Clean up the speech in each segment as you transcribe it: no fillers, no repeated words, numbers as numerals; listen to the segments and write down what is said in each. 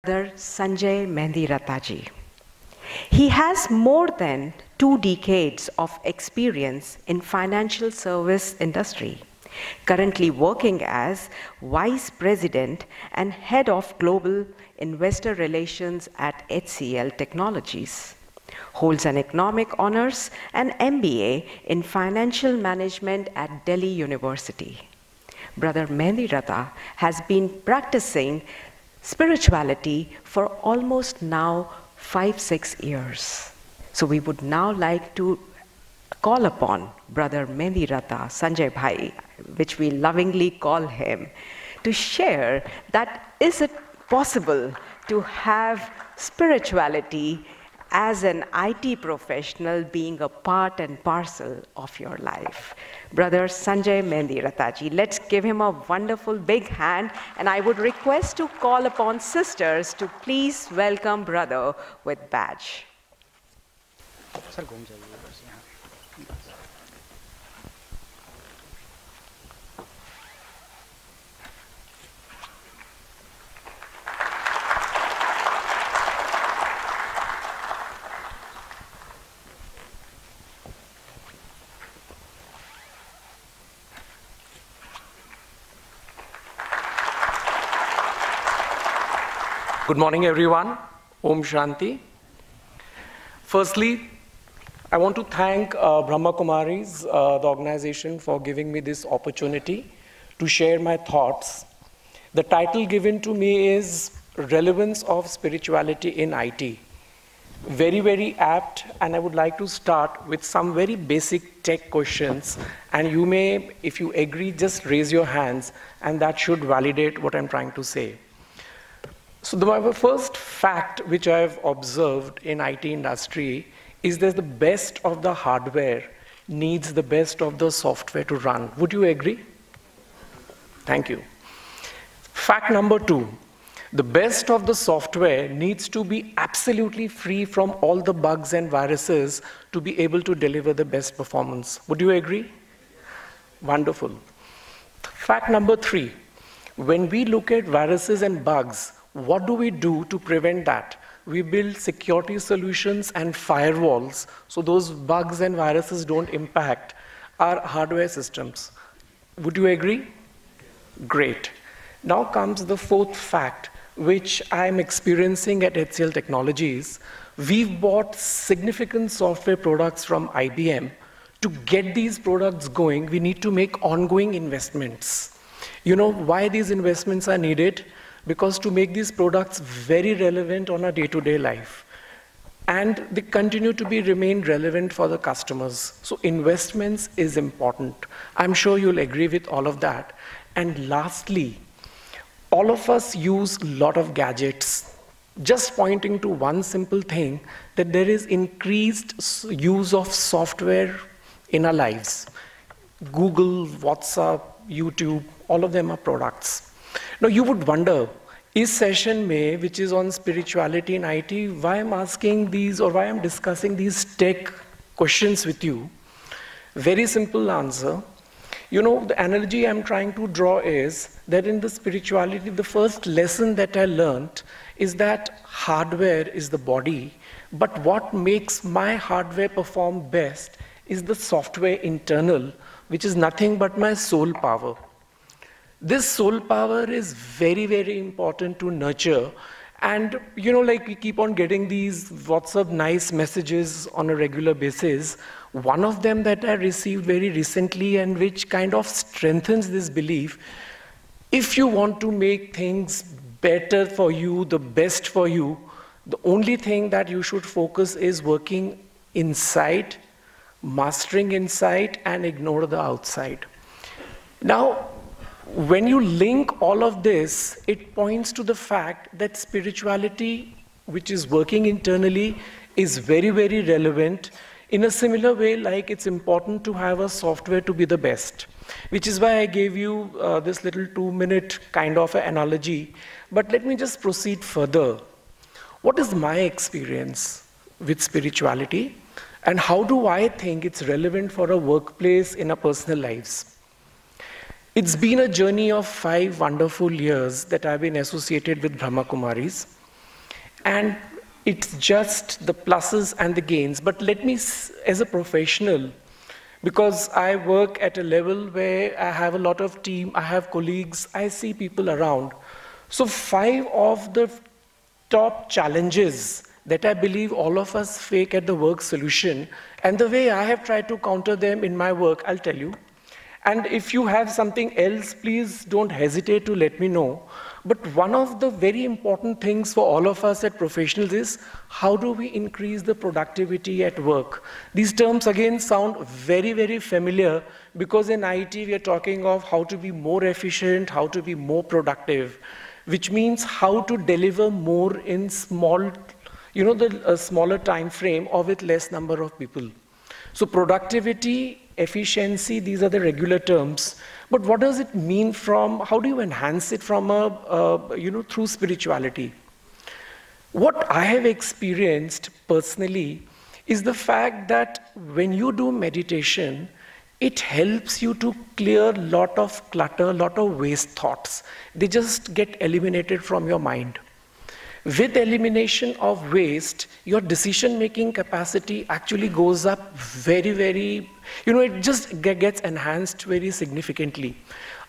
Brother Sanjay Mehndiratta. He has more than 2 decades of experience in financial service industry, currently working as Vice President and Head of Global Investor Relations at HCL Technologies. Holds an economic honors and MBA in financial management at Delhi University. Brother Mehndiratta has been practicing spirituality for almost now 5-6 years. So we would now like to call upon Brother Mehndiratta, Sanjay Bhai, which we lovingly call him, to share that is it possible to have spirituality as an IT professional being a part and parcel of your life. Brother Sanjay Mehndiratta, let's give him a wonderful big hand, and I would request to call upon sisters to please welcome brother with badge. Good morning, everyone. Om Shanti. Firstly, I want to thank Brahma Kumaris, the organization, for giving me this opportunity to share my thoughts. The title given to me is Relevance of Spirituality in IT. Very, very apt, and I would like to start with some very basic tech questions. And you may, if you agree, just raise your hands, and that should validate what I'm trying to say. So the first fact which I've observed in IT industry is that the best of the hardware needs the best of the software to run. Would you agree? Thank you. Fact number 2, the best of the software needs to be absolutely free from all the bugs and viruses to be able to deliver the best performance. Would you agree? Wonderful. Fact number 3, when we look at viruses and bugs, what do we do to prevent that? We build security solutions and firewalls so those bugs and viruses don't impact our hardware systems. Would you agree? Great. Now comes the 4th fact, which I'm experiencing at HCL Technologies. We've bought significant software products from IBM. To get these products going, we need to make ongoing investments. You know why these investments are needed? Because to make these products very relevant on a day-to-day life. And they continue to remain relevant for the customers. So investments is important. I'm sure you'll agree with all of that. And lastly, all of us use a lot of gadgets. Just pointing to one simple thing, that there is increased use of software in our lives. Google, WhatsApp, YouTube, all of them are products. Now you would wonder, is session May, which is on spirituality in IT, why I'm asking these or why I'm discussing these tech questions with you? Very simple answer. You know, the analogy I'm trying to draw is that in the spirituality, the first lesson that I learned is that hardware is the body, but what makes my hardware perform best is the software internal, which is nothing but my soul power. This soul power is very, very important to nurture. And, you know, like we keep on getting these WhatsApp nice messages on a regular basis. One of them that I received very recently and which kind of strengthens this belief, if you want to make things better for you, the best for you, the only thing that you should focus is working inside, mastering inside, and ignore the outside. Now, when you link all of this, it points to the fact that spirituality, which is working internally, is very, very relevant in a similar way like it's important to have a software to be the best, which is why I gave you this little 2-minute kind of analogy. But let me just proceed further. What is my experience with spirituality, and how do I think it's relevant for a workplace in our personal lives? It's been a journey of 5 wonderful years that I've been associated with Brahma Kumaris. And it's just the pluses and the gains. But let me, as a professional, because I work at a level where I have a lot of team, I have colleagues, I see people around. So 5 of the top challenges that I believe all of us face at the work solution, and the way I have tried to counter them in my work, I'll tell you. And if you have something else, please don't hesitate to let me know. But one of the very important things for all of us at professionals is, how do we increase the productivity at work? These terms again sound very, very familiar, because in IT we are talking of how to be more efficient, how to be more productive, which means how to deliver more in small, a smaller time frame or with less number of people. So productivity, efficiency, these are the regular terms. But what does it mean how do you enhance it from through spirituality? What I have experienced personally is the fact that when you do meditation, it helps you to clear a lot of clutter, a lot of waste thoughts. They just get eliminated from your mind. With elimination of waste, your decision-making capacity actually goes up very, very, it just gets enhanced very significantly.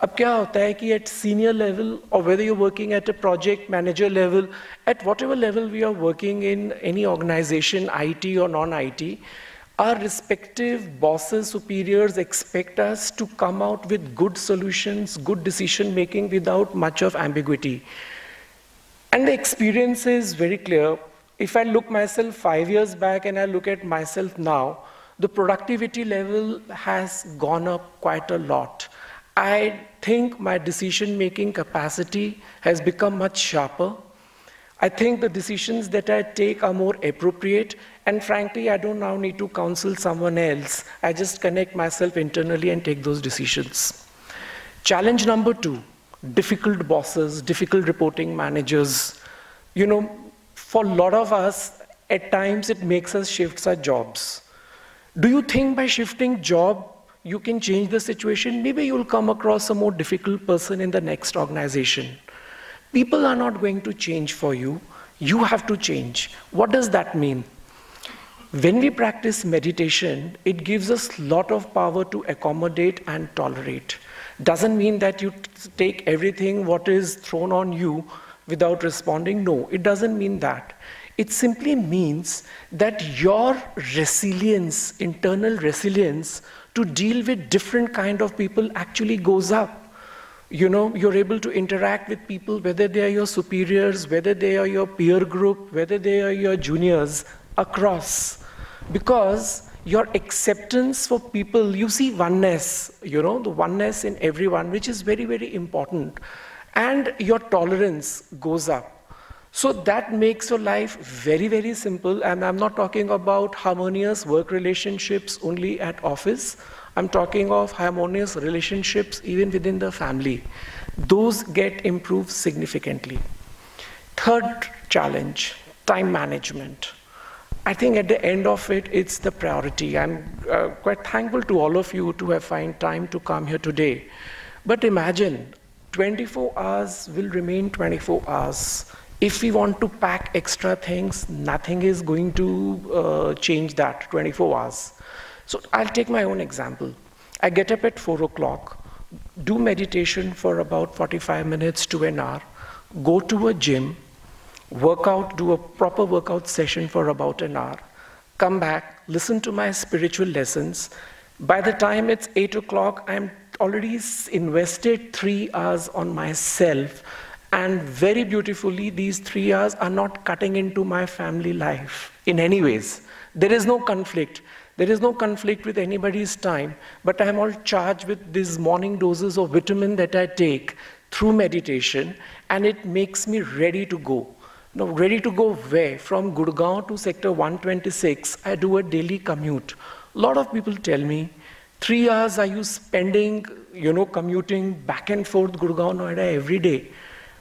अब क्या होता है कि at senior level, or whether you're working at a project manager level, at whatever level we are working in any organization, IT or non-IT, our respective bosses, superiors expect us to come out with good solutions, good decision-making without much of ambiguity. And the experience is very clear. If I look myself 5 years back and I look at myself now, the productivity level has gone up quite a lot. I think my decision-making capacity has become much sharper. I think the decisions that I take are more appropriate, and frankly, I don't now need to counsel someone else. I just connect myself internally and take those decisions. Challenge number 2. Difficult bosses, difficult reporting managers. For a lot of us, at times it makes us shift our jobs. Do you think by shifting job, you can change the situation? Maybe you'll come across a more difficult person in the next organization. People are not going to change for you. You have to change. What does that mean? When we practice meditation, it gives us a lot of power to accommodate and tolerate. Doesn't mean that you take everything what is thrown on you without responding. No, it doesn't mean that. It simply means that your resilience, internal resilience, to deal with different kind of people actually goes up. You're able to interact with people, whether they are your superiors, whether they are your peer group, whether they are your juniors, across. Because your acceptance for people, you see oneness, the oneness in everyone, which is very, very important. And your tolerance goes up. So that makes your life very, very simple. And I'm not talking about harmonious work relationships only at office. I'm talking of harmonious relationships even within the family. Those get improved significantly. Third challenge, time management. I think at the end of it, it's the priority. I'm quite thankful to all of you to have found time to come here today. But imagine, 24 hours will remain 24 hours. If we want to pack extra things, nothing is going to change that 24 hours. So I'll take my own example. I get up at 4 o'clock, do meditation for about 45 minutes to an hour, go to a gym, work out, do a proper workout session for about an hour, come back, listen to my spiritual lessons. By the time it's 8 o'clock, I'm already invested 3 hours on myself, and very beautifully, these 3 hours are not cutting into my family life in any ways. There is no conflict. There is no conflict with anybody's time, but I'm all charged with these morning doses of vitamin that I take through meditation, and it makes me ready to go. Now, ready to go where? From Gurgaon to Sector 126, I do a daily commute. A lot of people tell me, 3 hours are you spending, commuting back and forth Gurgaon, Noida every day?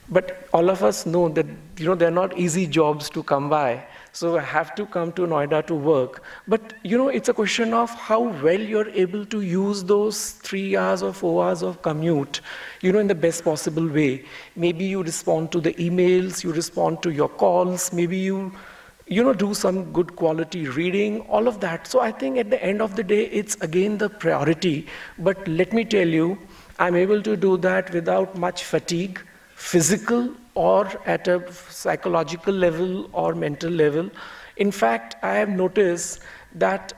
But all of us know that, they're not easy jobs to come by. so I have to come to Noida to work. But it's a question of how well you're able to use those 3 hours or 4 hours of commute, in the best possible way. Maybe you respond to the emails, you respond to your calls, maybe you do some good quality reading, all of that. So I think at the end of the day, it's again the priority. But let me tell you, I'm able to do that without much fatigue, physical or at a psychological level or mental level. In fact, I have noticed that,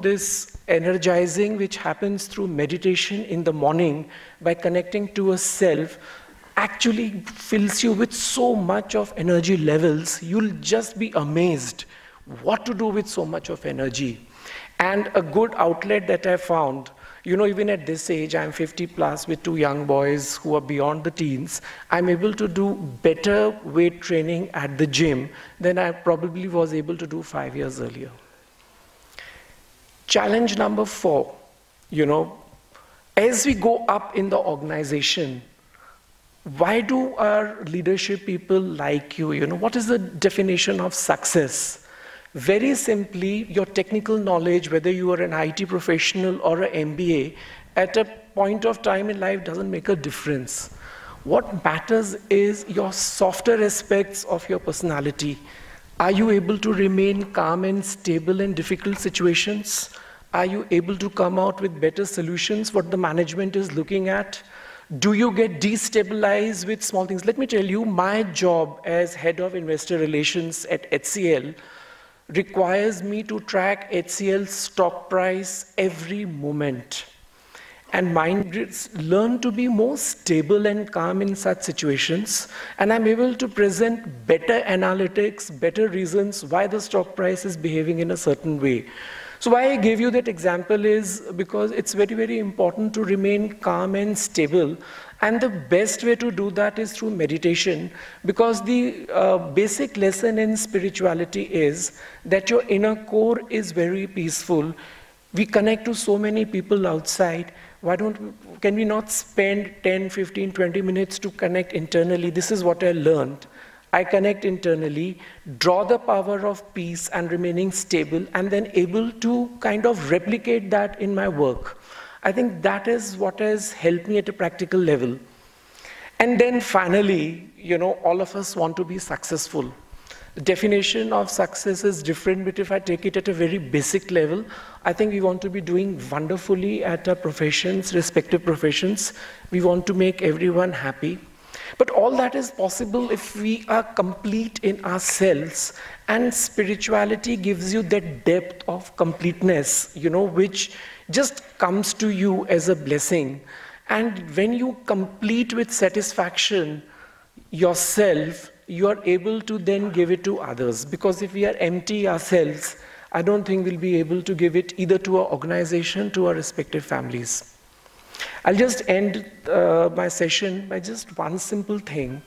this energizing which happens through meditation in the morning by connecting to a self actually fills you with so much of energy levels, you'll just be amazed what to do with so much of energy. And a good outlet that I found, even at this age, I'm 50 plus with 2 young boys who are beyond the teens, I'm able to do better weight training at the gym than I probably was able to do 5 years earlier. Challenge number 4, as we go up in the organization, why do our leadership people like you? What is the definition of success? Very simply, your technical knowledge, whether you are an IT professional or an MBA, at a point of time in life doesn't make a difference. What matters is your softer aspects of your personality. Are you able to remain calm and stable in difficult situations? Are you able to come out with better solutions, what the management is looking at? Do you get destabilized with small things? Let me tell you, my job as head of investor relations at HCL requires me to track HCL's stock price every moment. And learn to be more stable and calm in such situations. And I'm able to present better analytics, better reasons why the stock price is behaving in a certain way. So why I gave you that example is because it's very, very important to remain calm and stable. And the best way to do that is through meditation, because the basic lesson in spirituality is that your inner core is very peaceful. We connect to so many people outside. Can we not spend 10, 15, 20 minutes to connect internally? This is what I learned. I connect internally, draw the power of peace and remaining stable, and then able to kind of replicate that in my work. I think that is what has helped me at a practical level. And then finally, all of us want to be successful. The definition of success is different, but if I take it at a very basic level, I think we want to be doing wonderfully at our professions, respective professions. We want to make everyone happy. But all that is possible if we are complete in ourselves, and spirituality gives you that depth of completeness, which just comes to you as a blessing. And when you complete with satisfaction yourself, you are able to then give it to others. Because if we are empty ourselves, I don't think we'll be able to give it either to our organization, to our respective families. I'll just end my session by just one simple thing,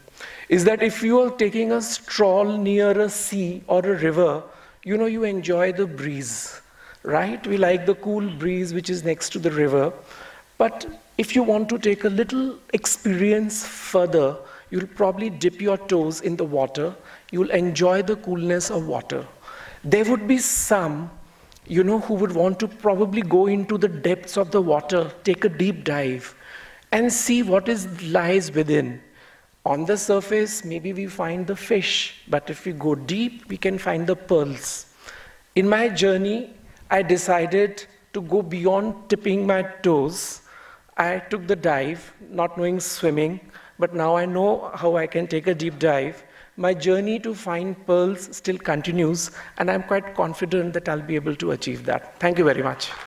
is that if you are taking a stroll near a sea or a river, you enjoy the breeze, right? We like the cool breeze which is next to the river. But if you want to take a little experience further, you'll probably dip your toes in the water. You'll enjoy the coolness of water. There would be some who would want to probably go into the depths of the water, take a deep dive, and see what lies within. On the surface, maybe we find the fish, but if we go deep, we can find the pearls. In my journey, I decided to go beyond tipping my toes. I took the dive, not knowing swimming, but now I know how I can take a deep dive. My journey to find pearls still continues, and I'm quite confident that I'll be able to achieve that. Thank you very much.